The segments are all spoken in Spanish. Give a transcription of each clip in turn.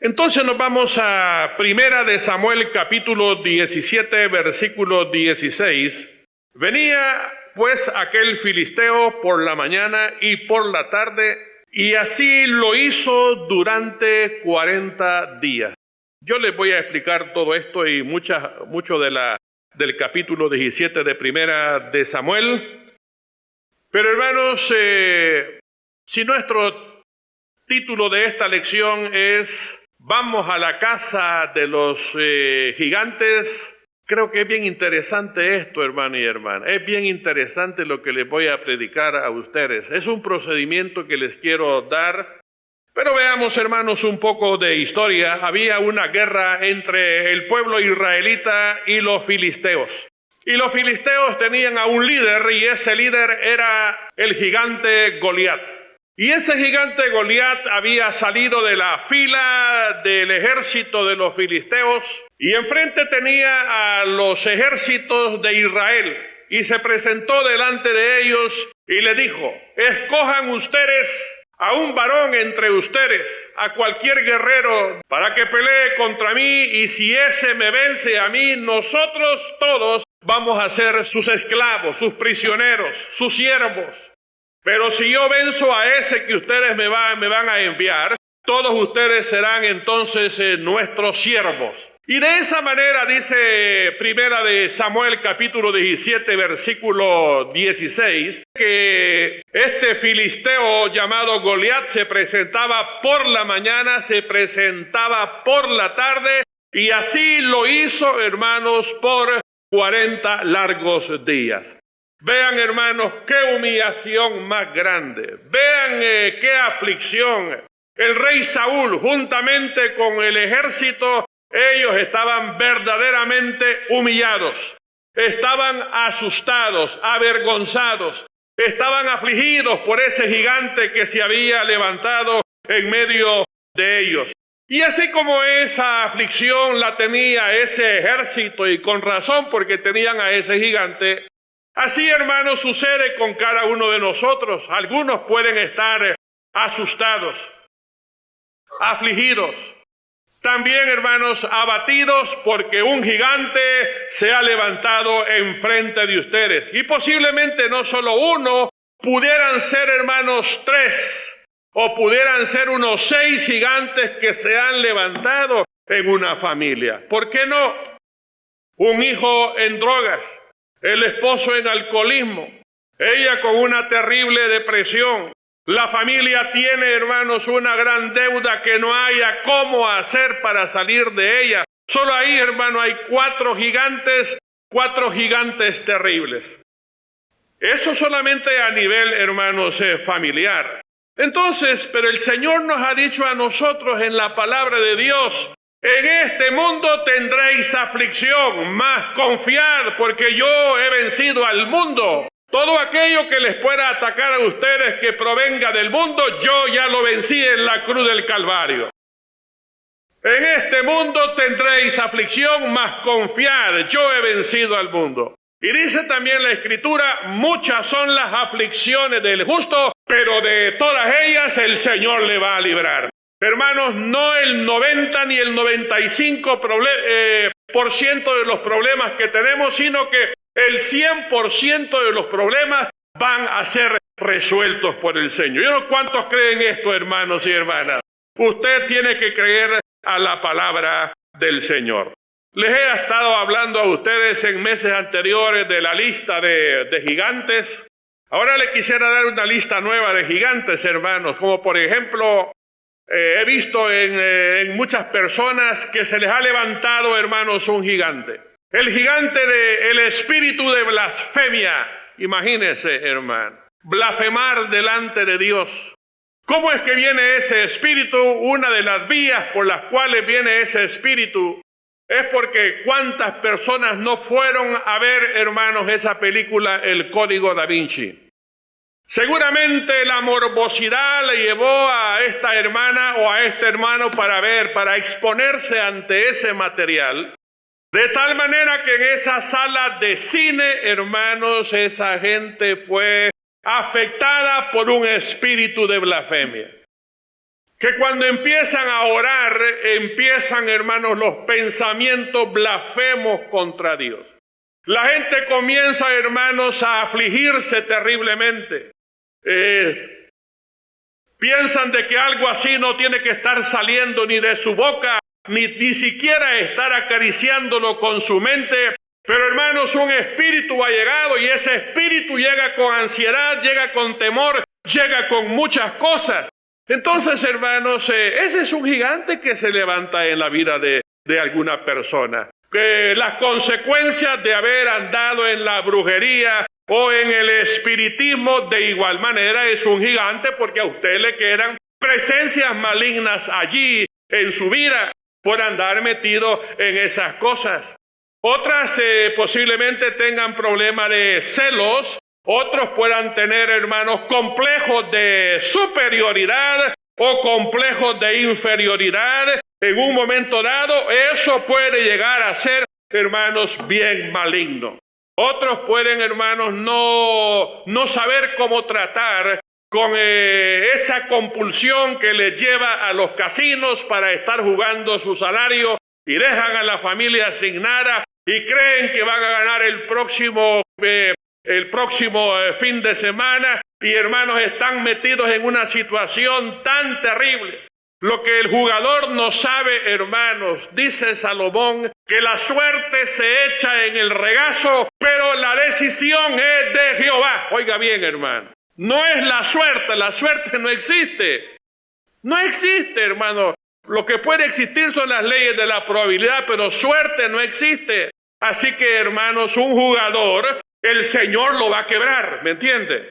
Entonces nos vamos a Primera de Samuel capítulo 17 versículo 16. Venía pues aquel filisteo por la mañana y por la tarde, y así lo hizo durante 40 días. Yo les voy a explicar todo esto y mucho del capítulo 17 de Primera de Samuel. Pero hermanos, si nuestro título de esta lección es Vamos a la casa de los gigantes, creo que es bien interesante esto, hermano y hermana. Es bien interesante lo que les voy a predicar a ustedes. Es un procedimiento que les quiero dar. Pero veamos, hermanos, un poco de historia. Había una guerra entre el pueblo israelita y los filisteos. Y los filisteos tenían a un líder, y ese líder era el gigante Goliat. Y ese gigante Goliat había salido de la fila del ejército de los filisteos y enfrente tenía a los ejércitos de Israel. Y se presentó delante de ellos y le dijo: escojan ustedes a un varón entre ustedes, a cualquier guerrero, para que pelee contra mí, y si ese me vence a mí, nosotros todos vamos a ser sus esclavos, sus prisioneros, sus siervos. Pero si yo venzo a ese que ustedes me van a enviar, todos ustedes serán entonces nuestros siervos. Y de esa manera dice Primera de Samuel capítulo 17 versículo 16, que este filisteo llamado Goliat se presentaba por la mañana, se presentaba por la tarde, y así lo hizo, hermanos, por 40 largos días. Vean, hermanos, qué humillación más grande. Vean qué aflicción. El rey Saúl, juntamente con el ejército, ellos estaban verdaderamente humillados. Estaban asustados, avergonzados. Estaban afligidos por ese gigante que se había levantado en medio de ellos. Y así como esa aflicción la tenía ese ejército, y con razón porque tenían a ese gigante, así, hermanos, sucede con cada uno de nosotros. Algunos pueden estar asustados, afligidos. También, hermanos, abatidos porque un gigante se ha levantado enfrente de ustedes. Y posiblemente no solo uno, pudieran ser, hermanos, 3, o pudieran ser unos 6 gigantes que se han levantado en una familia. ¿Por qué no? Un hijo en drogas, el esposo en alcoholismo, ella con una terrible depresión. La familia tiene, hermanos, una gran deuda que no haya cómo hacer para salir de ella. Solo ahí, hermano, hay 4 gigantes terribles. Eso solamente a nivel, hermanos, familiar. Entonces, pero el Señor nos ha dicho a nosotros en la palabra de Dios: en este mundo tendréis aflicción, mas confiad, porque yo he vencido al mundo. Todo aquello que les pueda atacar a ustedes que provenga del mundo, yo ya lo vencí en la cruz del Calvario. En este mundo tendréis aflicción, mas confiad, yo he vencido al mundo. Y dice también la Escritura: muchas son las aflicciones del justo, pero de todas ellas el Señor le va a librar. Hermanos, no el 90 ni el 95% de los problemas que tenemos, sino que el 100% de los problemas van a ser resueltos por el Señor. Yo no sé cuántos creen esto, hermanos y hermanas. Usted tiene que creer a la palabra del Señor. Les he estado hablando a ustedes en meses anteriores de la lista de gigantes. Ahora le quisiera dar una lista nueva de gigantes, hermanos, como por ejemplo, he visto en muchas personas que se les ha levantado, hermanos, un gigante. El gigante del espíritu de blasfemia. Imagínense, hermano, blasfemar delante de Dios. ¿Cómo es que viene ese espíritu? Una de las vías por las cuales viene ese espíritu es porque cuántas personas no fueron a ver, hermanos, esa película, El Código Da Vinci. Seguramente la morbosidad le llevó a esta hermana o a este hermano para exponerse ante ese material. De tal manera que en esa sala de cine, hermanos, esa gente fue afectada por un espíritu de blasfemia. que cuando empiezan a orar, empiezan, hermanos, los pensamientos blasfemos contra Dios. La gente comienza, hermanos, a afligirse terriblemente. Piensan de que algo así no tiene que estar saliendo ni de su boca, ni siquiera estar acariciándolo con su mente. Pero, hermanos, un espíritu ha llegado y ese espíritu llega con ansiedad, llega con temor, llega con muchas cosas. Entonces, hermanos, ese es un gigante que se levanta en la vida de alguna persona. Las consecuencias de haber andado en la brujería o en el espiritismo de igual manera es un gigante, porque a usted le quedan presencias malignas allí en su vida por andar metido en esas cosas. Otras posiblemente tengan problemas de celos. Otros puedan tener, hermanos, complejos de superioridad o complejos de inferioridad. En un momento dado, eso puede llegar a ser, hermanos, bien maligno. Otros pueden, hermanos, no saber cómo tratar con esa compulsión que les lleva a los casinos para estar jugando su salario y dejan a la familia sin nada y creen que van a ganar el próximo fin de semana y, hermanos, están metidos en una situación tan terrible. Lo que el jugador no sabe, hermanos, dice Salomón, que la suerte se echa en el regazo, pero la decisión es de Jehová. Oiga bien, hermano, no es la suerte no existe. No existe, hermano. Lo que puede existir son las leyes de la probabilidad, pero suerte no existe. Así que, hermanos, un jugador, el Señor lo va a quebrar, ¿me entiende?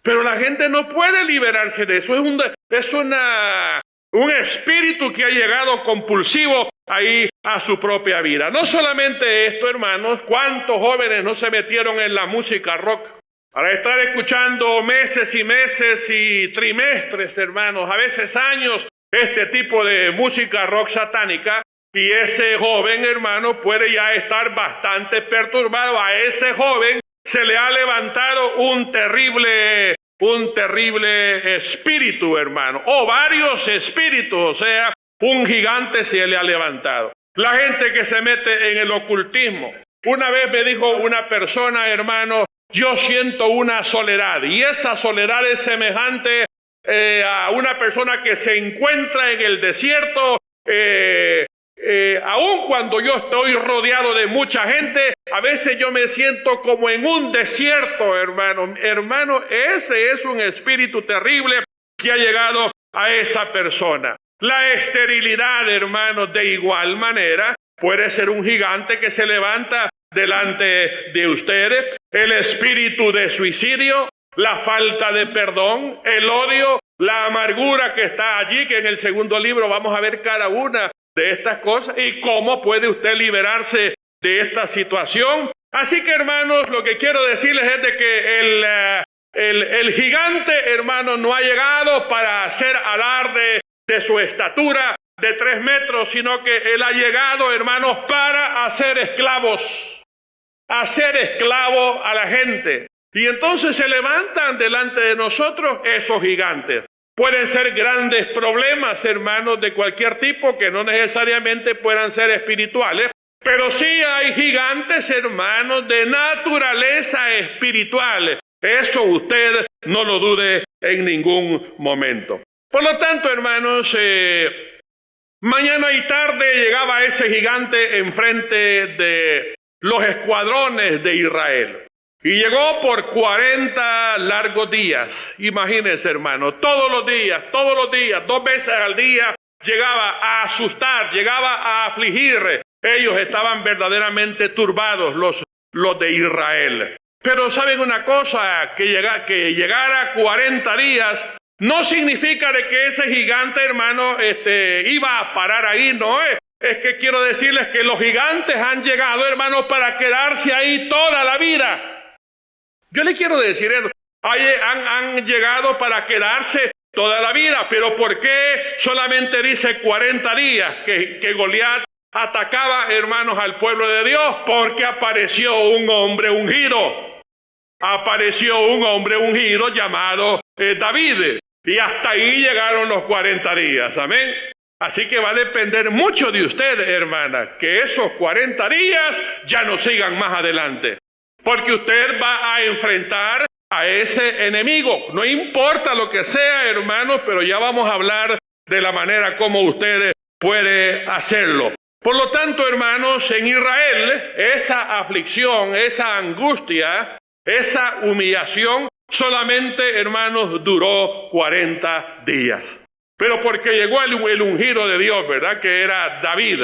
Pero la gente no puede liberarse de eso. Es un espíritu que ha llegado compulsivo ahí a su propia vida. No solamente esto, hermanos, ¿cuántos jóvenes no se metieron en la música rock? Para estar escuchando meses y meses y trimestres, hermanos, a veces años, este tipo de música rock satánica. Y ese joven, hermano, puede ya estar bastante perturbado. A ese joven se le ha levantado un terrible espíritu, hermano, o varios espíritus, o sea, un gigante se le ha levantado. La gente que se mete en el ocultismo. Una vez me dijo una persona, hermano, yo siento una soledad, y esa soledad es semejante a una persona que se encuentra en el desierto. Aun cuando yo estoy rodeado de mucha gente, a veces yo me siento como en un desierto, hermano. Hermano, ese es un espíritu terrible que ha llegado a esa persona. La esterilidad, hermano, de igual manera, puede ser un gigante que se levanta delante de ustedes. El espíritu de suicidio, la falta de perdón, el odio, la amargura que está allí, que en el segundo libro vamos a ver cada una de estas cosas y cómo puede usted liberarse de esta situación. Así que, hermanos, lo que quiero decirles es de que el gigante, hermano, no ha llegado para hacer alarde de su estatura de 3 metros, sino que él ha llegado, hermanos, para hacer esclavos a la gente. Y entonces se levantan delante de nosotros esos gigantes. Pueden ser grandes problemas, hermanos, de cualquier tipo, que no necesariamente puedan ser espirituales, pero sí hay gigantes, hermanos, de naturaleza espiritual. Eso usted no lo dude en ningún momento. Por lo tanto, hermanos, mañana y tarde llegaba ese gigante enfrente de los escuadrones de Israel. Y llegó por 40 largos días. Imagínense, hermano, todos los días, 2 veces al día, llegaba a asustar, llegaba a afligir. Ellos estaban verdaderamente turbados, los de Israel. Pero ¿saben una cosa? Que llegara 40 días no significa de que ese gigante, hermano, iba a parar ahí, no es. Es que quiero decirles que los gigantes han llegado, hermano, para quedarse ahí toda la vida. Yo le quiero decir eso. Han llegado para quedarse toda la vida. Pero ¿por qué solamente dice 40 días que Goliat atacaba, hermanos, al pueblo de Dios? Porque apareció un hombre ungido. Apareció un hombre ungido llamado David. Y hasta ahí llegaron los 40 días, amén. Así que va a depender mucho de usted, hermana, que esos 40 días ya no sigan más adelante. Porque usted va a enfrentar a ese enemigo. No importa lo que sea, hermanos, pero ya vamos a hablar de la manera como usted puede hacerlo. Por lo tanto, hermanos, en Israel, esa aflicción, esa angustia, esa humillación, solamente, hermanos, duró 40 días. Pero porque llegó el ungido de Dios, ¿verdad? Que era David.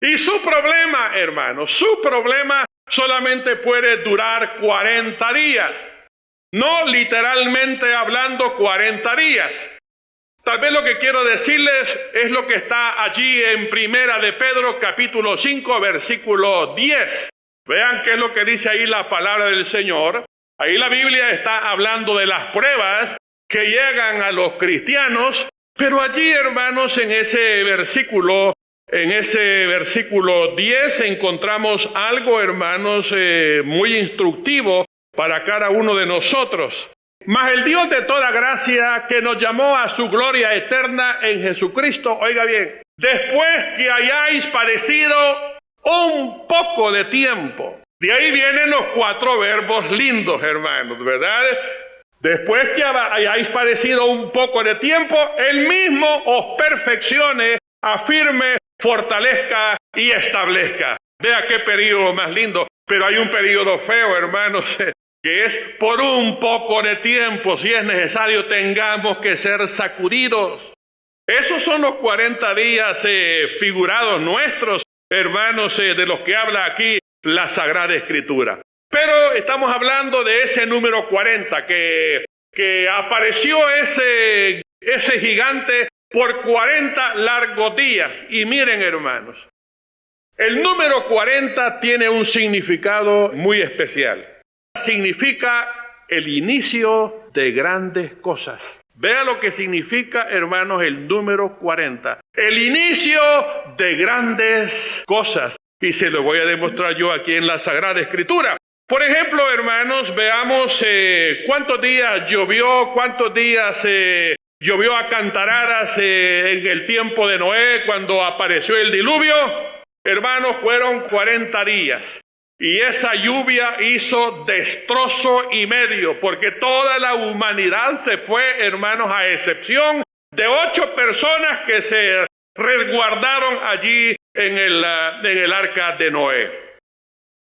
Y su problema, hermanos, su problema solamente puede durar 40 días. No literalmente hablando 40 días. Tal vez lo que quiero decirles es lo que está allí en Primera de Pedro, capítulo 5, versículo 10. Vean qué es lo que dice ahí la palabra del Señor. Ahí la Biblia está hablando de las pruebas que llegan a los cristianos, pero allí, hermanos, en ese versículo 10 encontramos algo, hermanos, muy instructivo para cada uno de nosotros. Mas el Dios de toda gracia, que nos llamó a su gloria eterna en Jesucristo, oiga bien, después que hayáis padecido un poco de tiempo. De ahí vienen los 4 verbos lindos, hermanos, ¿verdad? Después que hayáis padecido un poco de tiempo, Él mismo os perfeccione, afirme, fortalezca y establezca. Vea qué periodo más lindo. Pero hay un periodo feo, hermanos, que es por un poco de tiempo. Si es necesario, tengamos que ser sacudidos. Esos son los 40 días figurados nuestros, hermanos, de los que habla aquí la Sagrada Escritura. Pero estamos hablando de ese número 40, que apareció ese gigante por 40 largos días. Y miren, hermanos, el número 40 tiene un significado muy especial. Significa el inicio de grandes cosas. Vea lo que significa, hermanos, el número 40. El inicio de grandes cosas. Y se lo voy a demostrar yo aquí en la Sagrada Escritura. Por ejemplo, hermanos, veamos cuántos días llovió, cuántos días llovió a cantaradas en el tiempo de Noé cuando apareció el diluvio. Hermanos, fueron 40 días. Y esa lluvia hizo destrozo y medio, porque toda la humanidad se fue, hermanos, a excepción de 8 personas que se resguardaron allí en el arca de Noé.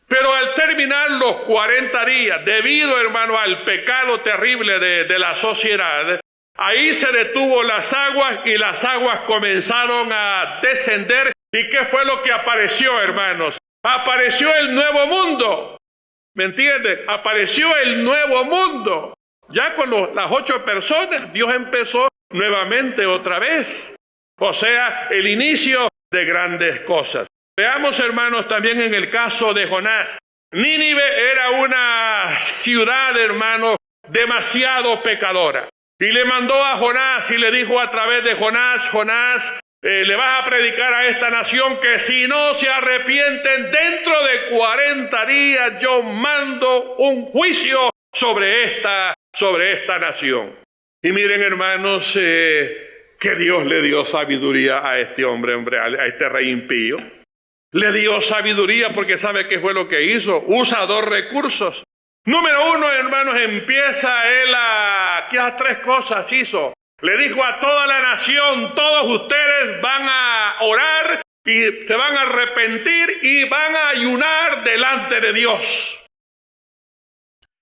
Pero al terminar los 40 días, debido, hermano, al pecado terrible de la sociedad, ahí se detuvo las aguas y las aguas comenzaron a descender. ¿Y qué fue lo que apareció, hermanos? Apareció el nuevo mundo. ¿Me entienden? Apareció el nuevo mundo. Ya con las 8 personas, Dios empezó nuevamente otra vez. O sea, el inicio de grandes cosas. Veamos, hermanos, también en el caso de Jonás. Nínive era una ciudad, hermanos, demasiado pecadora. Y le mandó a Jonás y le dijo a través de Jonás, Jonás, le vas a predicar a esta nación que si no se arrepienten dentro de 40 días yo mando un juicio sobre esta nación. Y miren, hermanos, que Dios le dio sabiduría a este hombre, a este rey impío. Le dio sabiduría porque ¿sabe qué fue lo que hizo? Usa 2 recursos. Número 1, hermanos, empieza él ¿qué 3 cosas hizo? Le dijo a toda la nación, todos ustedes van a orar y se van a arrepentir y van a ayunar delante de Dios.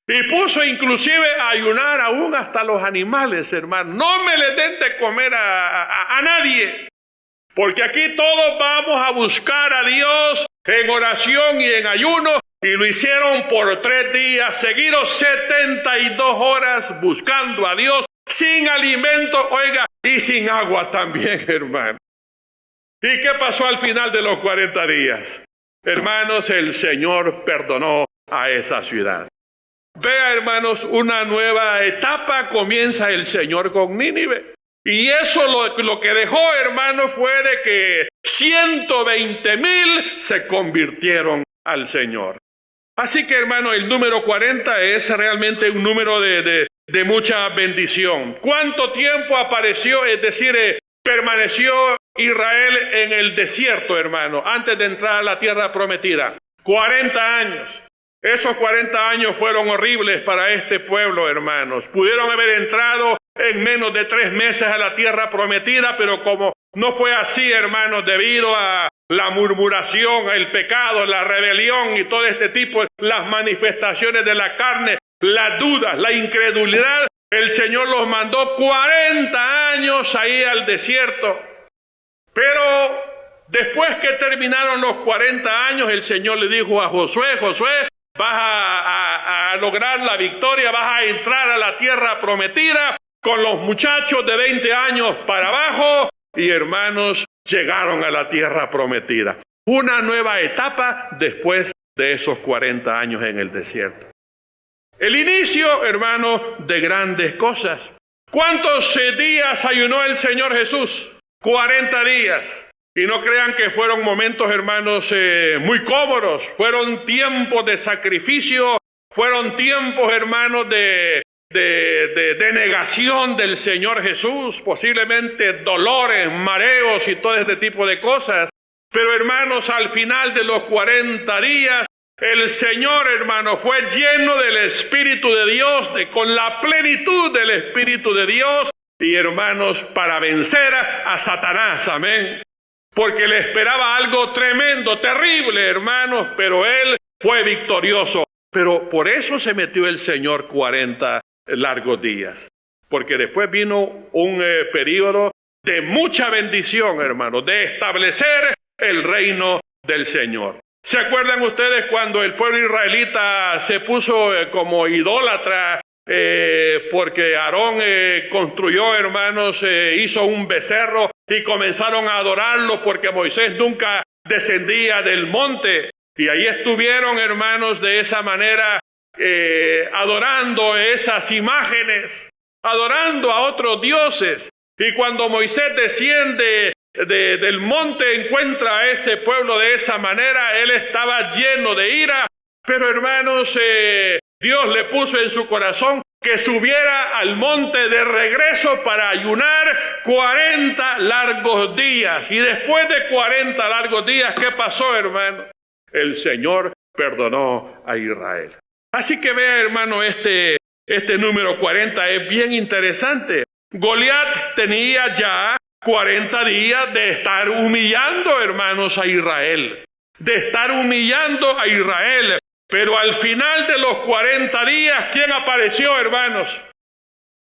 Y puso inclusive a ayunar aún hasta los animales, hermano. No me les den de comer a nadie. Porque aquí todos vamos a buscar a Dios en oración y en ayuno. Y lo hicieron por 3 días seguidos, 72 horas buscando a Dios, sin alimento, oiga, y sin agua también, hermano. ¿Y qué pasó al final de los 40 días? Hermanos, el Señor perdonó a esa ciudad. Vea, hermanos, una nueva etapa comienza el Señor con Nínive. Y eso lo que dejó, hermanos, fue de que 120,000 se convirtieron al Señor. Así que, hermano, el número 40 es realmente un número de de mucha bendición. ¿Cuánto tiempo apareció, es decir, permaneció Israel en el desierto, hermano, antes de entrar a la tierra prometida? 40 años. Esos 40 años fueron horribles para este pueblo, hermanos. Pudieron haber entrado en menos de 3 meses a la tierra prometida, pero como no fue así, hermanos, debido a la murmuración, el pecado, la rebelión y todo este tipo, las manifestaciones de la carne, las dudas, la incredulidad, el Señor los mandó 40 años ahí al desierto. Pero después que terminaron los 40 años, el Señor le dijo a Josué: Josué, vas a lograr la victoria, vas a entrar a la tierra prometida con los muchachos de 20 años para abajo. Y hermanos, llegaron a la tierra prometida. Una nueva etapa después de esos 40 años en el desierto. El inicio, hermanos, de grandes cosas. ¿Cuántos días ayunó el Señor Jesús? 40 días. Y no crean que fueron momentos, hermanos, muy cómodos. Fueron tiempos de sacrificio, fueron tiempos, hermanos, de negación del Señor Jesús, posiblemente dolores, mareos y todo este tipo de cosas. Pero, hermanos, al final de los 40 días, el Señor, hermano, fue lleno del Espíritu de Dios, con la plenitud del Espíritu de Dios, y hermanos, para vencer a Satanás, amén. Porque le esperaba algo tremendo, terrible, hermanos, pero él fue victorioso. Pero por eso se metió el Señor 40 largos días. Porque después vino un periodo de mucha bendición, hermanos, de establecer el reino del Señor. ¿Se acuerdan ustedes cuando el pueblo israelita se puso como idólatra? Porque Aarón construyó, hermanos, hizo un becerro y comenzaron a adorarlo porque Moisés nunca descendía del monte. Y ahí estuvieron, hermanos, de esa manera adorando esas imágenes, adorando a otros dioses. Y cuando Moisés desciende del monte, encuentra a ese pueblo de esa manera, él estaba lleno de ira. Pero, hermanos, Dios le puso en su corazón que subiera al monte de regreso para ayunar 40 largos días. Y después de 40 largos días, ¿qué pasó, hermano? El Señor perdonó a Israel. Así que vea, hermano, este número 40 es bien interesante. Goliat tenía ya 40 días de estar humillando, hermanos, a Israel. De estar humillando a Israel. Pero al final de los 40 días, ¿quién apareció, hermanos?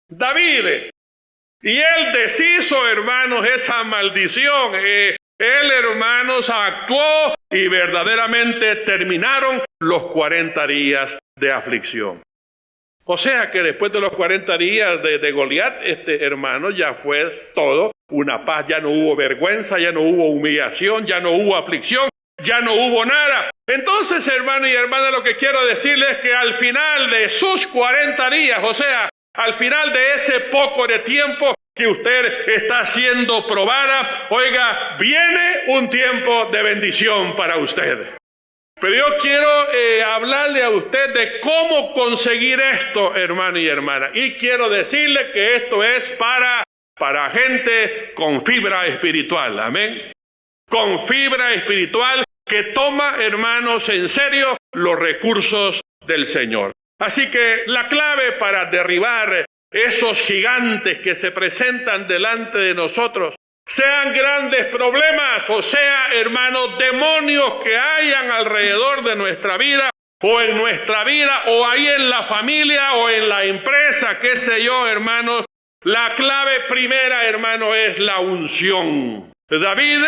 David. Y él deshizo, hermanos, esa maldición. Él, hermanos, actuó y verdaderamente terminaron los 40 días de aflicción. O sea que después de los 40 días de Goliat, hermano, ya fue todo una paz. Ya no hubo vergüenza, ya no hubo humillación, ya no hubo aflicción, ya no hubo nada. Entonces, hermano y hermana, lo que quiero decirles es que al final de sus 40 días, o sea, al final de ese poco de tiempo que usted está siendo probada, oiga, viene un tiempo de bendición para usted. Pero yo quiero hablarle a usted de cómo conseguir esto, hermano y hermana. Y quiero decirle que esto es para gente con fibra espiritual, amén. Con fibra espiritual que toma, hermanos, en serio los recursos del Señor. Así que la clave para derribar esos gigantes que se presentan delante de nosotros, sean grandes problemas o sea, hermanos, demonios que hayan alrededor de nuestra vida o en nuestra vida o ahí en la familia o en la empresa, qué sé yo, hermanos, la clave primera, hermano, es la unción. David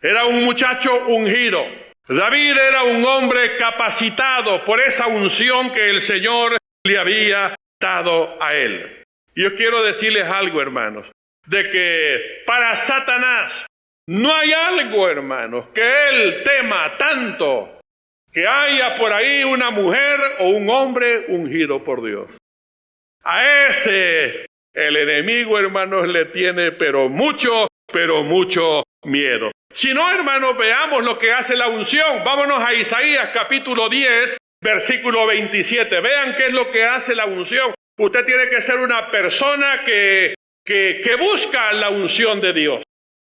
era un muchacho ungido. David era un hombre capacitado por esa unción que el Señor le había dado a él. Yo quiero decirles algo, hermanos, de que para Satanás no hay algo, hermanos, que él tema tanto que haya por ahí una mujer o un hombre ungido por Dios. A ese el enemigo, hermanos, le tiene pero mucho miedo. Si no, hermanos, veamos lo que hace la unción. Vámonos a Isaías capítulo 10, versículo 27. Vean qué es lo que hace la unción. Usted tiene que ser una persona que busca la unción de Dios.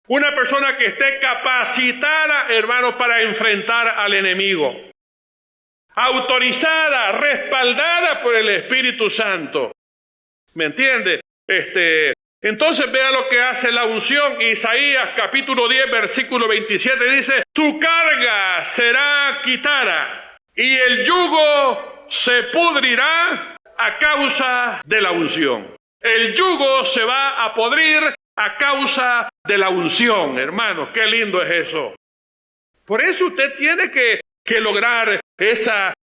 Una persona que esté capacitada, hermanos, para enfrentar al enemigo. Autorizada, respaldada por el Espíritu Santo. ¿Me entiende? Entonces vea lo que hace la unción. Isaías capítulo 10, versículo 27 dice: tu carga será quitada y el yugo se pudrirá a causa de la unción. El yugo se va a podrir a causa de la unción, hermanos. Qué lindo es eso. Por eso usted tiene que lograr esa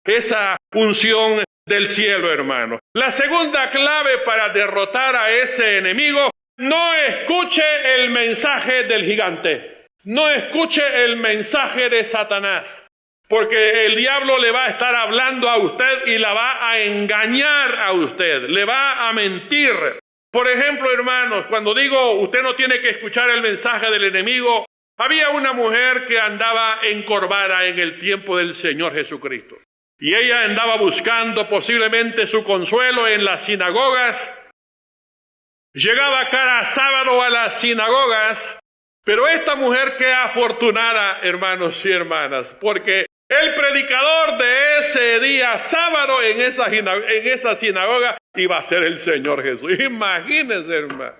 unción del cielo, hermano. La segunda clave para derrotar a ese enemigo: no escuche el mensaje del gigante. No escuche el mensaje de Satanás. Porque el diablo le va a estar hablando a usted y la va a engañar a usted. Le va a mentir. Por ejemplo, hermanos, cuando digo usted no tiene que escuchar el mensaje del enemigo, había una mujer que andaba encorvada en el tiempo del Señor Jesucristo. Y ella andaba buscando posiblemente su consuelo en las sinagogas. Llegaba cada sábado a las sinagogas. Pero esta mujer, qué afortunada, hermanos y hermanas, porque el predicador de ese día sábado en esa sinagoga iba a ser el Señor Jesús. Imagínense, hermano.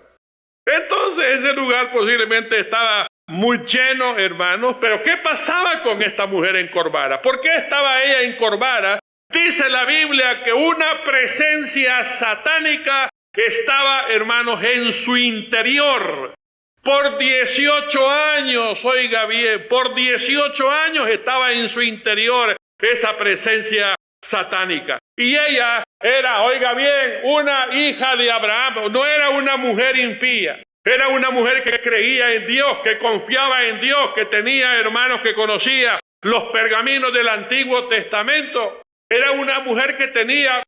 Entonces ese lugar posiblemente estaba muy lleno, hermanos. Pero ¿qué pasaba con esta mujer encorvada? ¿Por qué estaba ella encorvada? Dice la Biblia que una presencia satánica estaba, hermanos, en su interior. Por 18 años, oiga bien, por 18 años estaba en su interior esa presencia satánica. Y ella era, oiga bien, una hija de Abraham, no era una mujer impía. Era una mujer que creía en Dios, que confiaba en Dios, que tenía hermanos que conocía los pergaminos del Antiguo Testamento. Era una mujer que tenía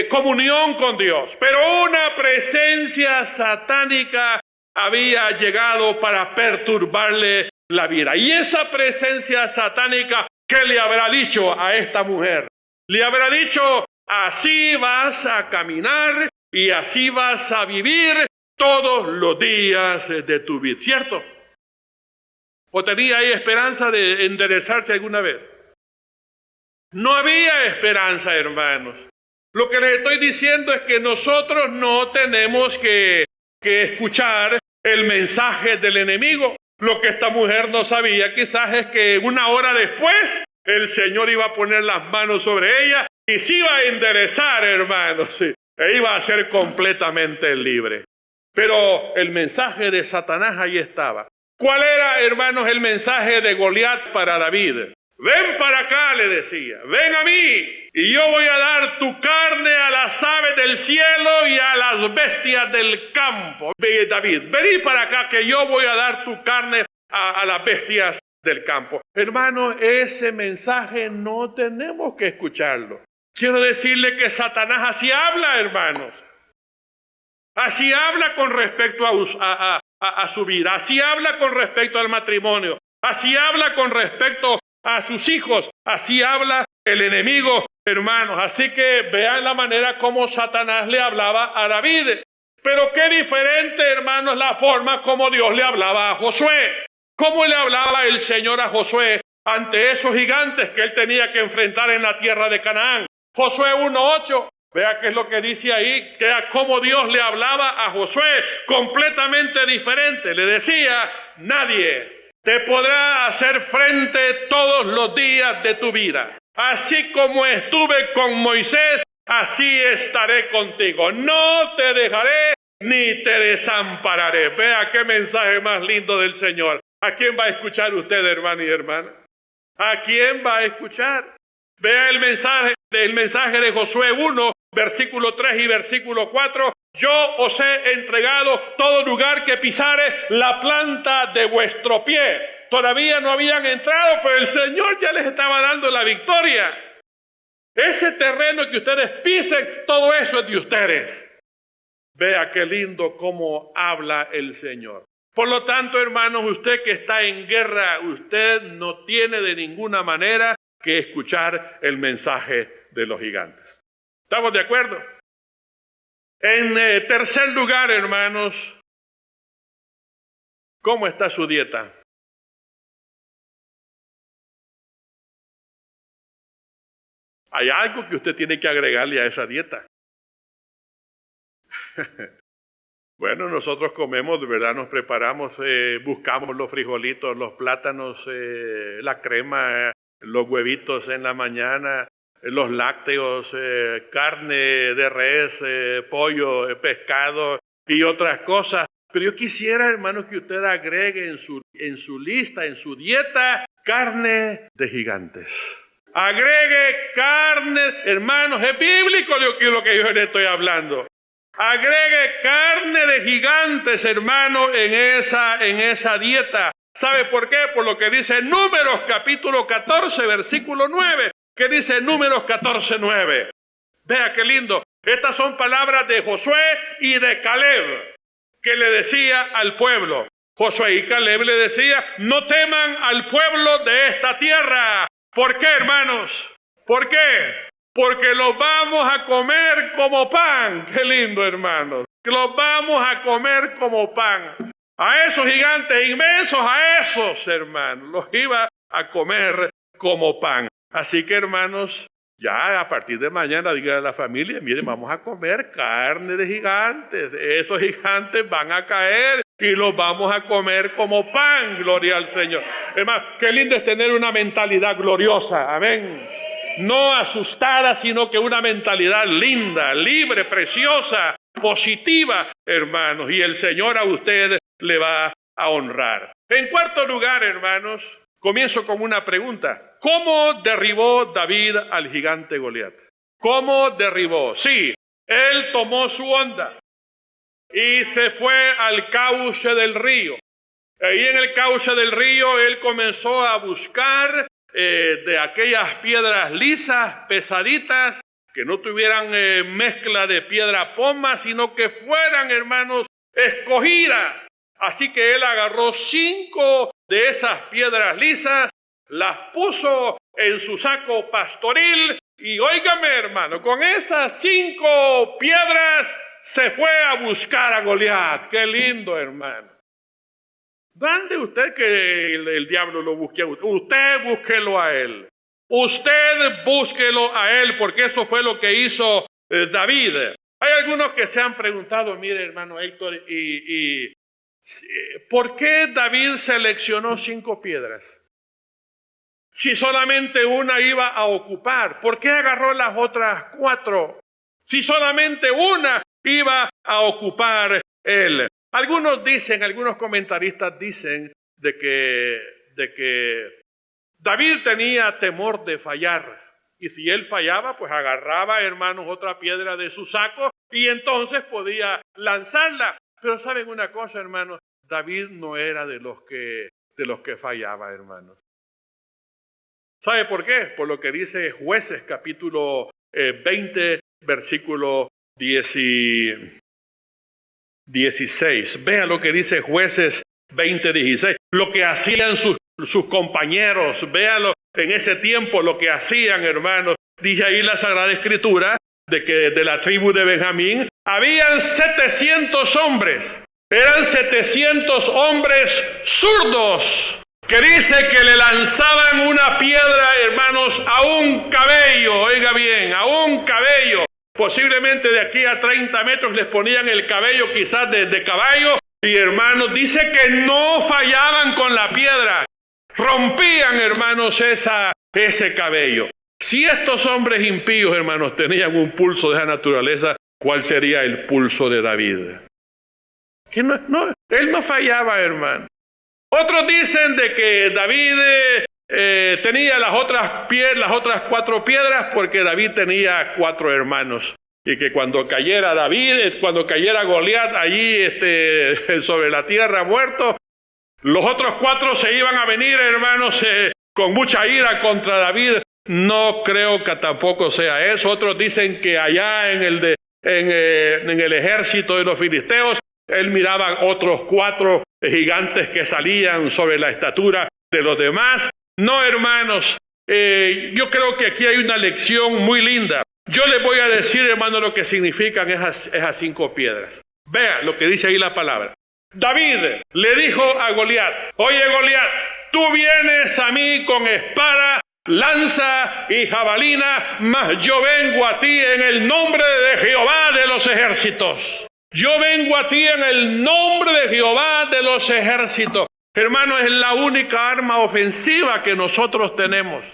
comunión con Dios. Pero una presencia satánica había llegado para perturbarle la vida. Y esa presencia satánica, ¿qué le habrá dicho a esta mujer? Le habrá dicho: así vas a caminar y así vas a vivir todos los días de tu vida, ¿cierto? ¿O tenía ahí esperanza de enderezarse alguna vez? No había esperanza, hermanos. Lo que les estoy diciendo es que nosotros no tenemos que escuchar el mensaje del enemigo. Lo que esta mujer no sabía quizás es que una hora después el Señor iba a poner las manos sobre ella y se iba a enderezar, hermanos, sí, e iba a ser completamente libre. Pero el mensaje de Satanás ahí estaba. ¿Cuál era, hermanos, el mensaje de Goliat para David? Ven para acá, le decía, ven a mí, y yo voy a dar tu carne a las aves del cielo y a las bestias del campo. David, vení para acá que yo voy a dar tu carne a las bestias del campo. Hermano, ese mensaje no tenemos que escucharlo. Quiero decirle que Satanás así habla, hermanos. Así habla con respecto a su vida. Así habla con respecto al matrimonio. Así habla con respecto a sus hijos. Así habla el enemigo, hermanos. Así que vean la manera como Satanás le hablaba a David. Pero qué diferente, hermanos, la forma como Dios le hablaba a Josué. ¿Cómo le hablaba el Señor a Josué ante esos gigantes que él tenía que enfrentar en la tierra de Canaán? Josué 1:8. Vea qué es lo que dice ahí, que a cómo Dios le hablaba a Josué, completamente diferente. Le decía: nadie te podrá hacer frente todos los días de tu vida. Así como estuve con Moisés, así estaré contigo. No te dejaré ni te desampararé. Vea qué mensaje más lindo del Señor. ¿A quién va a escuchar usted, hermano y hermana? ¿A quién va a escuchar? Vea el mensaje de Josué 1, versículo 3 y versículo 4. Yo os he entregado todo lugar que pisare la planta de vuestro pie. Todavía no habían entrado, pero el Señor ya les estaba dando la victoria. Ese terreno que ustedes pisen, todo eso es de ustedes. Vea qué lindo cómo habla el Señor. Por lo tanto, hermanos, usted que está en guerra, usted no tiene de ninguna manera que escuchar el mensaje de los gigantes. ¿Estamos de acuerdo? En tercer lugar, hermanos, ¿cómo está su dieta? Hay algo que usted tiene que agregarle a esa dieta. Bueno, nosotros comemos, de verdad, nos preparamos, buscamos los frijolitos, los plátanos, la crema, los huevitos en la mañana, los lácteos, carne de res, pollo, pescado y otras cosas. Pero yo quisiera, hermanos, que usted agregue en su lista, en su dieta, carne de gigantes. Agregue carne, hermanos, es bíblico lo que yo le estoy hablando. Agregue carne de gigantes, hermano, en esa dieta. ¿Sabe por qué? Por lo que dice Números capítulo 14, versículo 9. ¿Qué dice Números 14, 9? Vea qué lindo. Estas son palabras de Josué y de Caleb, que le decía al pueblo. Josué y Caleb le decía, no teman al pueblo de esta tierra. ¿Por qué, hermanos? ¿Por qué? Porque los vamos a comer como pan. Qué lindo, hermanos. Que los vamos a comer como pan. A esos gigantes inmensos, a esos, hermanos, los iba a comer como pan. Así que, hermanos, ya a partir de mañana, diga a la familia, miren, vamos a comer carne de gigantes. Esos gigantes van a caer y los vamos a comer como pan. Gloria al Señor. Hermanos, qué lindo es tener una mentalidad gloriosa. Amén. No asustada, sino que una mentalidad linda, libre, preciosa, positiva, hermanos. Y el Señor a usted le va a honrar. En cuarto lugar, hermanos, comienzo con una pregunta. ¿Cómo derribó David al gigante Goliat? ¿Cómo derribó? Sí, él tomó su onda y se fue al cauce del río. Ahí en el cauce del río él comenzó a buscar de aquellas piedras lisas, pesaditas, que no tuvieran mezcla de piedra poma, sino que fueran, hermanos, escogidas. Así que él agarró 5 de esas piedras lisas, las puso en su saco pastoril y óigame, hermano, con esas 5 piedras se fue a buscar a Goliat. Qué lindo, hermano. ¿Dónde usted que el diablo lo busque a usted? Usted búsquelo a él. Usted búsquelo a él, porque eso fue lo que hizo David. Hay algunos que se han preguntado, mire, hermano Héctor, ¿por qué David seleccionó 5 piedras? Si solamente una iba a ocupar, ¿por qué agarró las otras 4? Si solamente una iba a ocupar él. Algunos comentaristas dicen de que David tenía temor de fallar. Y si él fallaba, pues agarraba, hermanos, otra piedra de su saco y entonces podía lanzarla. Pero ¿saben una cosa, hermanos? David no era de los que fallaba, hermanos. ¿Sabe por qué? Por lo que dice Jueces capítulo 20, versículo 16. Vea lo que dice Jueces 20, 16. Lo que hacían sus compañeros. Véalo en ese tiempo lo que hacían, hermanos. Dice ahí la Sagrada Escritura de que de la tribu de Benjamín habían 700 hombres. Eran 700 hombres zurdos, que dice que le lanzaban una piedra, hermanos, a un cabello. Oiga bien, a un cabello. Posiblemente de aquí a 30 metros les ponían el cabello quizás de caballo. Y hermanos, dice que no fallaban con la piedra. Rompían, hermanos, ese cabello. Si estos hombres impíos, hermanos, tenían un pulso de esa naturaleza, ¿cuál sería el pulso de David? Que él no fallaba, hermano. Otros dicen de que David tenía las otras 4 piedras porque David tenía 4 hermanos. Y que cuando cayera Goliat allí sobre la tierra muerto, los otros 4 se iban a venir, hermanos, con mucha ira contra David. No creo que tampoco sea eso. Otros dicen que allá en el ejército de los filisteos, él miraba otros 4 gigantes que salían sobre la estatura de los demás. No, hermanos, yo creo que aquí hay una lección muy linda. Yo les voy a decir, hermano, lo que significan esas 5 piedras. Vea lo que dice ahí la palabra. David le dijo a Goliat: oye, Goliat, tú vienes a mí con espada, lanza y jabalina, mas yo vengo a ti en el nombre de Jehová de los ejércitos. Yo vengo a ti en el nombre de Jehová de los ejércitos. Hermano, es la única arma ofensiva que nosotros tenemos,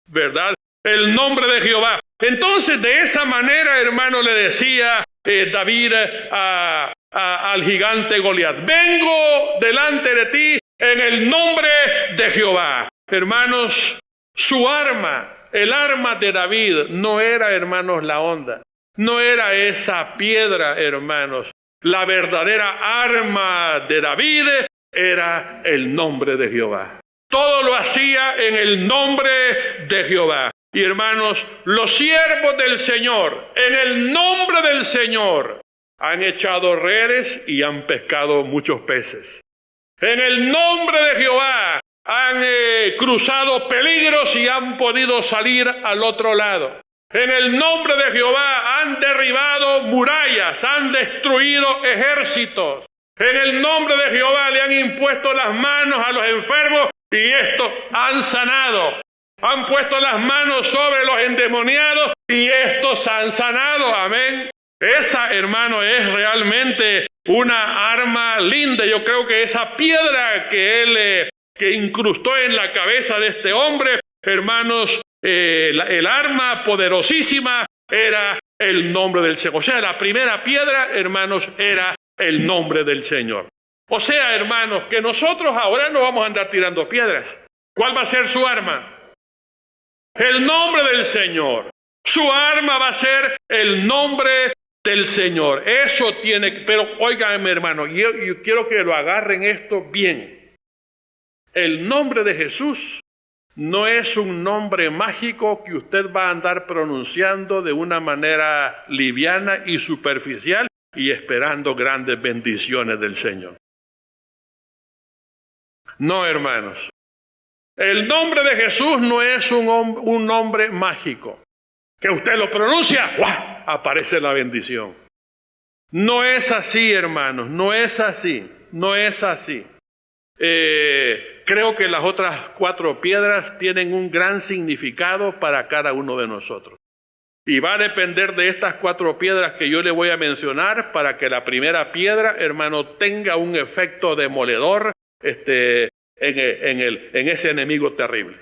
¿verdad? El nombre de Jehová. Entonces, de esa manera, hermano, le decía David al gigante Goliat: vengo delante de ti en el nombre de Jehová. Hermanos, su arma, el arma de David, no era, hermanos, la honda. No era esa piedra, hermanos. La verdadera arma de David era el nombre de Jehová. Todo lo hacía en el nombre de Jehová. Y hermanos, los siervos del Señor, en el nombre del Señor, han echado redes y han pescado muchos peces. En el nombre de Jehová han cruzado peligros y han podido salir al otro lado. En el nombre de Jehová han derribado murallas, han destruido ejércitos. En el nombre de Jehová le han impuesto las manos a los enfermos y estos han sanado. Han puesto las manos sobre los endemoniados y estos han sanado. Amén. Esa, hermano, es realmente una arma linda. Yo creo que esa piedra que él que incrustó en la cabeza de este hombre, hermanos, el arma poderosísima era el nombre del Señor. O sea, la primera piedra, hermanos, era el nombre del Señor. O sea, hermanos, que nosotros ahora no vamos a andar tirando piedras. ¿Cuál va a ser su arma? El nombre del Señor. Su arma va a ser el nombre del Señor. Eso tiene, pero óigame, hermano, yo quiero que lo agarren esto bien. El nombre de Jesús no es un nombre mágico que usted va a andar pronunciando de una manera liviana y superficial y esperando grandes bendiciones del Señor. No, hermanos. El nombre de Jesús no es un nombre mágico. Que usted lo pronuncia, ¡guau!, aparece la bendición. No es así, hermanos, no es así, no es así. Creo que las otras 4 piedras tienen un gran significado para cada uno de nosotros. Y va a depender de estas 4 piedras que yo le voy a mencionar para que la primera piedra, hermano, tenga un efecto demoledor en ese enemigo terrible.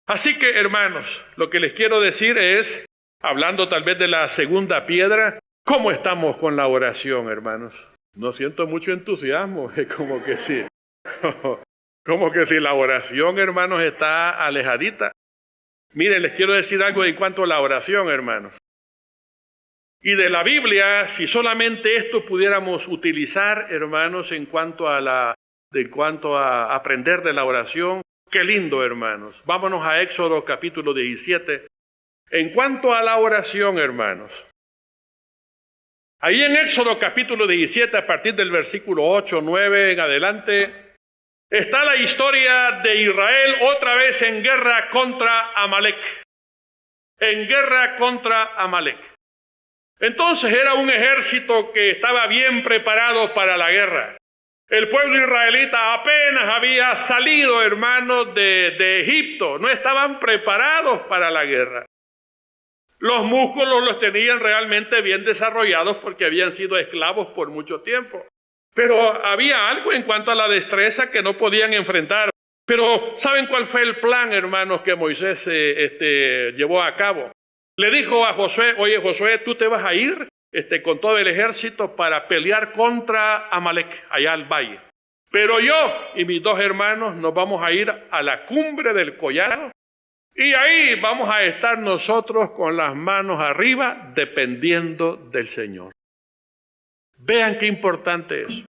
Así que, hermanos, lo que les quiero decir es, hablando tal vez de la segunda piedra, ¿cómo estamos con la oración, hermanos? No siento mucho entusiasmo, como que sí. Como que si la oración, hermanos, está alejadita. Miren, les quiero decir algo en cuanto a la oración, hermanos. Y de la Biblia, si solamente esto pudiéramos utilizar, hermanos, en cuanto a aprender de la oración, qué lindo, hermanos. Vámonos a Éxodo capítulo 17. En cuanto a la oración, hermanos, ahí en Éxodo capítulo 17, a partir del versículo 8, 9 en adelante, está la historia de Israel otra vez en guerra contra Amalek. En guerra contra Amalek. Entonces era un ejército que estaba bien preparado para la guerra. El pueblo israelita apenas había salido, hermanos, de Egipto. No estaban preparados para la guerra. Los músculos los tenían realmente bien desarrollados porque habían sido esclavos por mucho tiempo. Pero había algo en cuanto a la destreza que no podían enfrentar. Pero ¿saben cuál fue el plan, hermanos, que Moisés llevó a cabo? Le dijo a Josué: oye, Josué, tú te vas a ir con todo el ejército para pelear contra Amalek, allá al valle. Pero yo y mis 2 hermanos nos vamos a ir a la cumbre del collado y ahí vamos a estar nosotros con las manos arriba dependiendo del Señor. Vean qué importante es.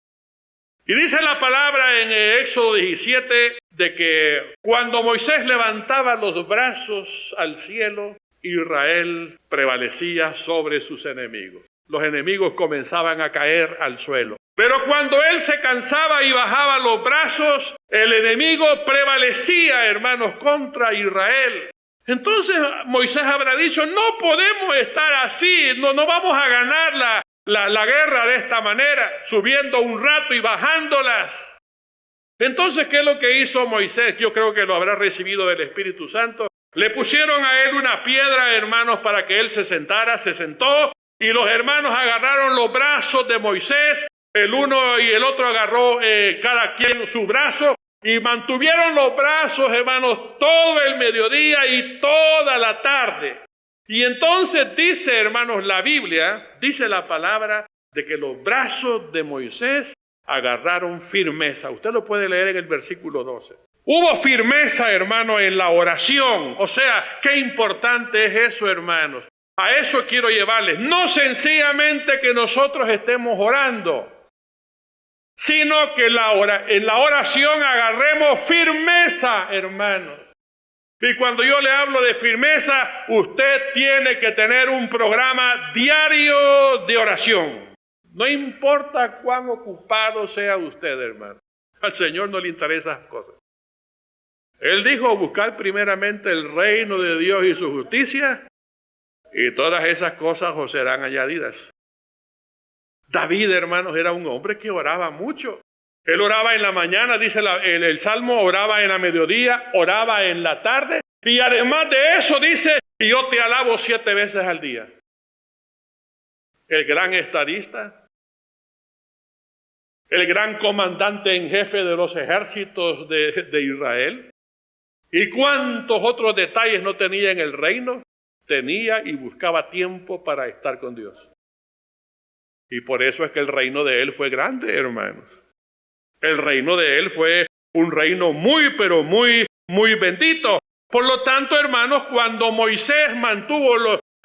Y dice la palabra en Éxodo 17 de que cuando Moisés levantaba los brazos al cielo, Israel prevalecía sobre sus enemigos. Los enemigos comenzaban a caer al suelo. Pero cuando él se cansaba y bajaba los brazos, el enemigo prevalecía, hermanos, contra Israel. Entonces Moisés habrá dicho, no podemos estar así, no vamos a ganar la guerra de esta manera, subiendo un rato y bajándolas. Entonces, ¿qué es lo que hizo Moisés? Yo creo que lo habrá recibido del Espíritu Santo. Le pusieron a él una piedra, hermanos, para que él se sentara, se sentó, y los hermanos agarraron los brazos de Moisés, el uno y el otro agarró cada quien su brazo, y mantuvieron los brazos, hermanos, todo el mediodía y toda la tarde. Y entonces dice, hermanos, la Biblia, dice la palabra de que los brazos de Moisés agarraron firmeza. Usted lo puede leer en el versículo 12. Hubo firmeza, hermano, en la oración. O sea, qué importante es eso, hermanos. A eso quiero llevarles. No sencillamente que nosotros estemos orando, sino que en la oración agarremos firmeza, hermanos. Y cuando yo le hablo de firmeza, usted tiene que tener un programa diario de oración. No importa cuán ocupado sea usted, hermano. Al Señor no le interesan esas cosas. Él dijo, buscar primeramente el reino de Dios y su justicia, y todas esas cosas os serán añadidas. David, hermanos, era un hombre que oraba mucho. Él oraba en la mañana, dice el Salmo, oraba en la mediodía, oraba en la tarde, y además de eso dice, y yo te alabo 7 veces al día. El gran estadista, el gran comandante en jefe de los ejércitos de Israel, y cuántos otros detalles no tenía en el reino, tenía y buscaba tiempo para estar con Dios. Y por eso es que el reino de él fue grande, hermanos. El reino de él fue un reino muy, pero muy, muy bendito. Por lo tanto, hermanos, cuando Moisés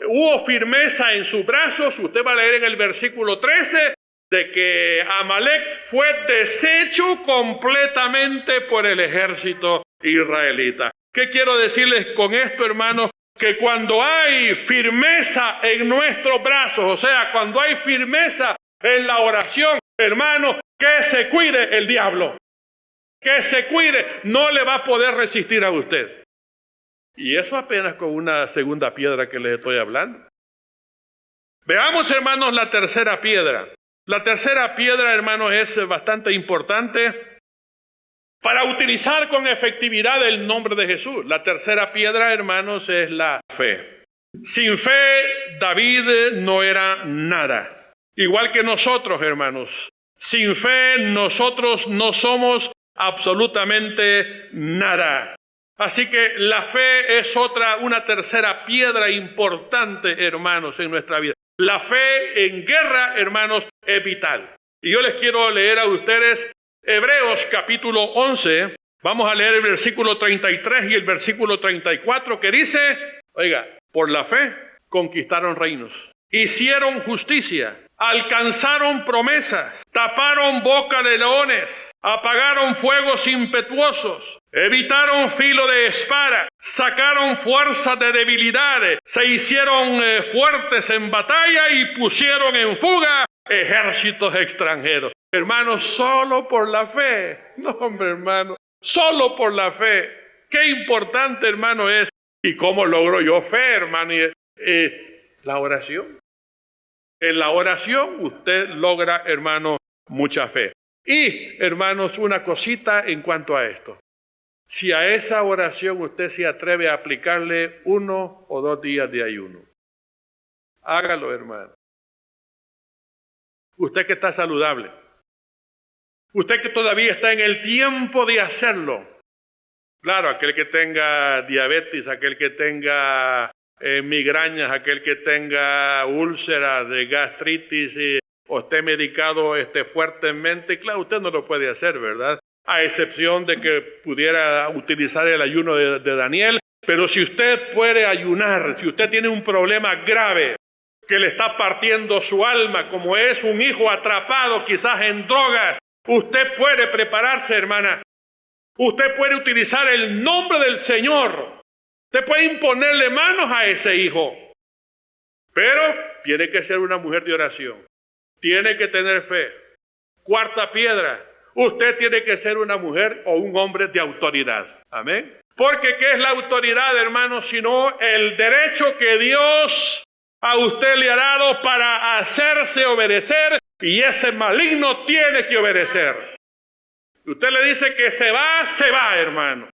hubo firmeza en sus brazos, usted va a leer en el versículo 13, de que Amalek fue deshecho completamente por el ejército israelita. ¿Qué quiero decirles con esto, hermanos? Que cuando hay firmeza en nuestros brazos, o sea, cuando hay firmeza en la oración, hermano, que se cuide el diablo. Que se cuide, no le va a poder resistir a usted. Y eso apenas con una segunda piedra que les estoy hablando. Veamos, hermanos, la tercera piedra. La tercera piedra, hermanos, es bastante importante para utilizar con efectividad el nombre de Jesús. La tercera piedra, hermanos, es la fe. Sin fe, David no era nada. Igual que nosotros, hermanos. Sin fe, nosotros no somos absolutamente nada. Así que la fe es una tercera piedra importante, hermanos, en nuestra vida. La fe en guerra, hermanos, es vital. Y yo les quiero leer a ustedes Hebreos capítulo 11, vamos a leer el versículo 33 y el versículo 34 que dice, oiga, por la fe conquistaron reinos, hicieron justicia, alcanzaron promesas, taparon boca de leones, apagaron fuegos impetuosos, evitaron filo de espada, sacaron fuerza de debilidades, se hicieron fuertes en batalla y pusieron en fuga ejércitos extranjeros. Hermanos, solo por la fe. No, hombre, hermano, solo por la fe. Qué importante, hermano, es. ¿Y cómo logro yo fe, hermano? La oración. En la oración usted logra, hermano, mucha fe. Y, hermanos, una cosita en cuanto a esto. Si a esa oración usted se atreve a aplicarle 1 o 2 días de ayuno, hágalo, hermano. Usted que está saludable. Usted que todavía está en el tiempo de hacerlo. Claro, aquel que tenga diabetes, aquel que tenga migrañas, aquel que tenga úlceras de gastritis o esté medicado fuertemente, claro, usted no lo puede hacer, ¿verdad? A excepción de que pudiera utilizar el ayuno de Daniel. Pero si usted puede ayunar, si usted tiene un problema grave que le está partiendo su alma, como es un hijo atrapado quizás en drogas, usted puede prepararse, hermana. Usted puede utilizar el nombre del Señor. Usted puede imponerle manos a ese hijo. Pero tiene que ser una mujer de oración. Tiene que tener fe. Cuarta piedra. Usted tiene que ser una mujer o un hombre de autoridad. Amén. Porque ¿qué es la autoridad, hermanos? Sino el derecho que Dios a usted le ha dado para hacerse obedecer, y ese maligno tiene que obedecer. Usted le dice que se va, hermano,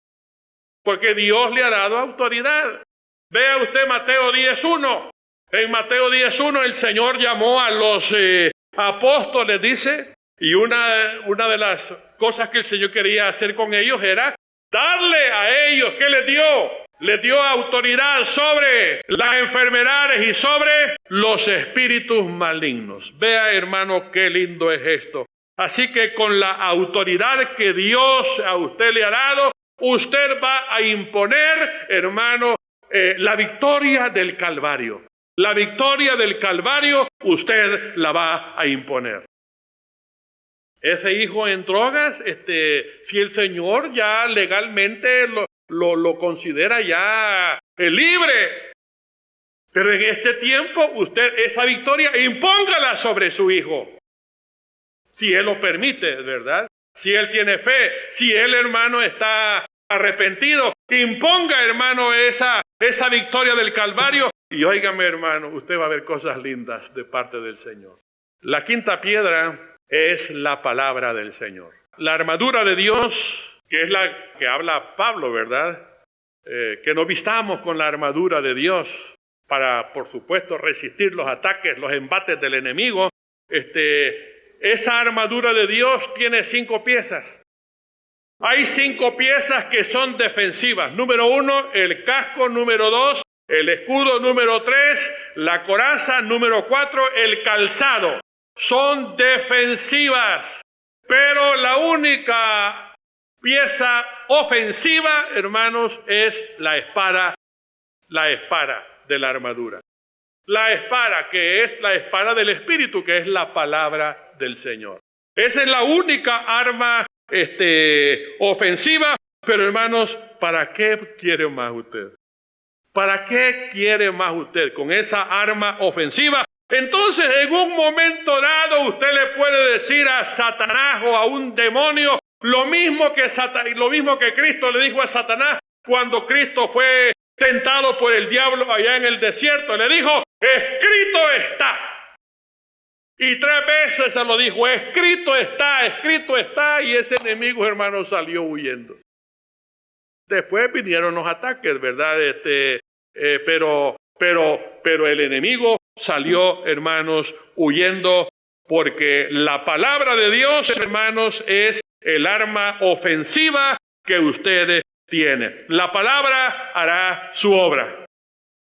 porque Dios le ha dado autoridad. Vea usted Mateo 10:1. En Mateo 10:1 el Señor llamó a los apóstoles, dice, y una de las cosas que el Señor quería hacer con ellos era darle a ellos, ¿qué les dio? Les dio autoridad sobre las enfermedades y sobre los espíritus malignos. Vea, hermano, qué lindo es esto. Así que con la autoridad que Dios a usted le ha dado, usted va a imponer, hermano, la victoria del Calvario. La victoria del Calvario usted la va a imponer. Ese hijo en drogas, si el Señor ya legalmente lo considera ya libre, pero en este tiempo usted esa victoria impóngala sobre su hijo. Si él lo permite, ¿verdad? Si él tiene fe, si él, hermano, está arrepentido, imponga, hermano, esa victoria del Calvario. Y óigame, hermano, usted va a ver cosas lindas de parte del Señor. La quinta piedra es la palabra del Señor. La armadura de Dios, que es la que habla Pablo, ¿verdad? Que nos vistamos con la armadura de Dios para, por supuesto, resistir los ataques, los embates del enemigo. Esa armadura de Dios tiene 5 piezas. Hay 5 piezas que son defensivas. Número 1, el casco. Número 2, el escudo. Número 3, la coraza. Número 4, el calzado. Son defensivas. Pero la única pieza ofensiva, hermanos, es la espada de la armadura. La espada, que es la espada del Espíritu, que es la palabra del Señor. Esa es la única arma ofensiva. Pero, hermanos, ¿para qué quiere más usted? ¿Para qué quiere más usted con esa arma ofensiva? Entonces, en un momento dado, usted le puede decir a Satanás o a un demonio lo mismo que Cristo le dijo a Satanás cuando Cristo fue tentado por el diablo allá en el desierto. Le dijo, escrito está. Y 3 veces se lo dijo, escrito está, y ese enemigo, hermano, salió huyendo. Después vinieron los ataques, ¿verdad? Pero el enemigo salió, hermanos, huyendo, porque la palabra de Dios, hermanos, es el arma ofensiva que usted tiene. La palabra hará su obra.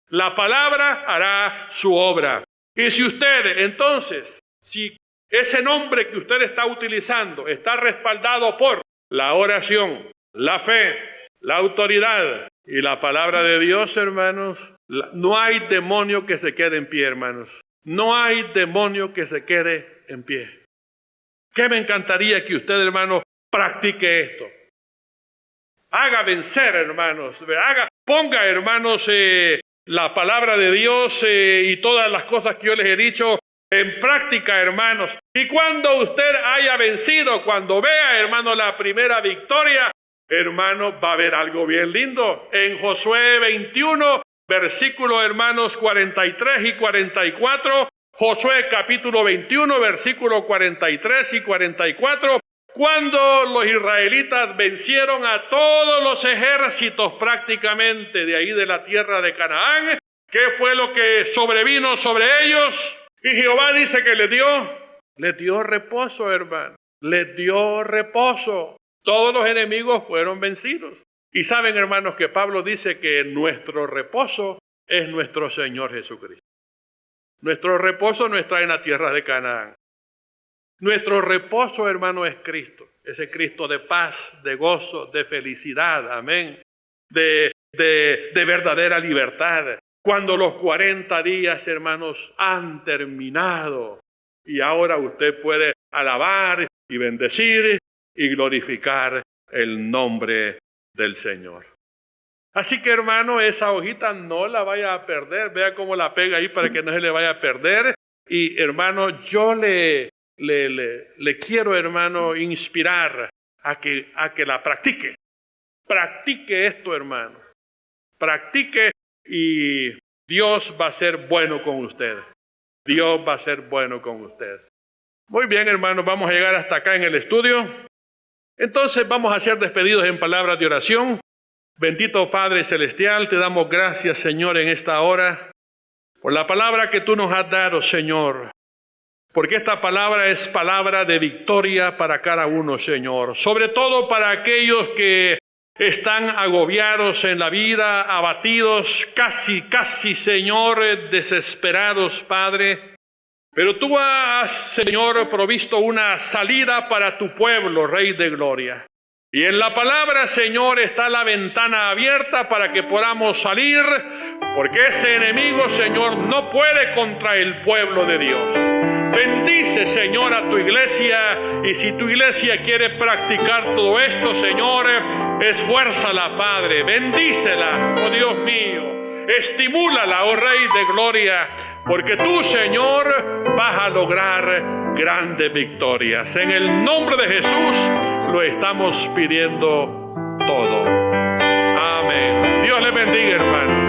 La palabra hará su obra. Y si usted, entonces, si ese nombre que usted está utilizando está respaldado por la oración, la fe, la autoridad y la palabra de Dios, hermanos, no hay demonio que se quede en pie, hermanos. No hay demonio que se quede en pie. ¿Qué me encantaría que usted, hermano, practique esto? Haga vencer, hermanos. Ponga, hermanos, la palabra de Dios y todas las cosas que yo les he dicho en práctica, hermanos. Y cuando usted haya vencido, cuando vea, hermano, la primera victoria, hermano, va a haber algo bien lindo. En Josué 21, versículos, hermanos, 43 y 44, Josué capítulo 21, versículos 43 y 44, cuando los israelitas vencieron a todos los ejércitos prácticamente de ahí de la tierra de Canaán, ¿qué fue lo que sobrevino sobre ellos? Y Jehová dice que les dio reposo, hermano, les dio reposo. Todos los enemigos fueron vencidos. Y saben, hermanos, que Pablo dice que nuestro reposo es nuestro Señor Jesucristo. Nuestro reposo no está en la tierra de Canaán. Nuestro reposo, hermano, es Cristo. Ese Cristo de paz, de gozo, de felicidad, amén. De verdadera libertad. Cuando los 40 días, hermanos, han terminado y ahora usted puede alabar y bendecir y glorificar el nombre del Señor. Así que, hermano, esa hojita no la vaya a perder. Vea cómo la pega ahí para que no se le vaya a perder. Y, hermano, yo le quiero, hermano, inspirar a que la practique. Practique esto, hermano. Practique y Dios va a ser bueno con usted. Dios va a ser bueno con usted. Muy bien, hermanos, vamos a llegar hasta acá en el estudio. Entonces vamos a ser despedidos en palabras de oración. Bendito Padre Celestial, te damos gracias, Señor, en esta hora, por la palabra que tú nos has dado, Señor. Porque esta palabra es palabra de victoria para cada uno, Señor. Sobre todo para aquellos que están agobiados en la vida, abatidos, casi, Señor, desesperados, Padre. Pero tú has, Señor, provisto una salida para tu pueblo, Rey de Gloria. Y en la palabra, Señor, está la ventana abierta para que podamos salir, porque ese enemigo, Señor, no puede contra el pueblo de Dios. Bendice, Señor, a tu iglesia, y si tu iglesia quiere practicar todo esto, Señor, esfuérzala, Padre, bendícela, oh Dios mío, estimúlala, oh Rey de Gloria, porque tú, Señor, vas a lograr grandes victorias. En el nombre de Jesús lo estamos pidiendo todo. Amén. Dios le bendiga, hermano.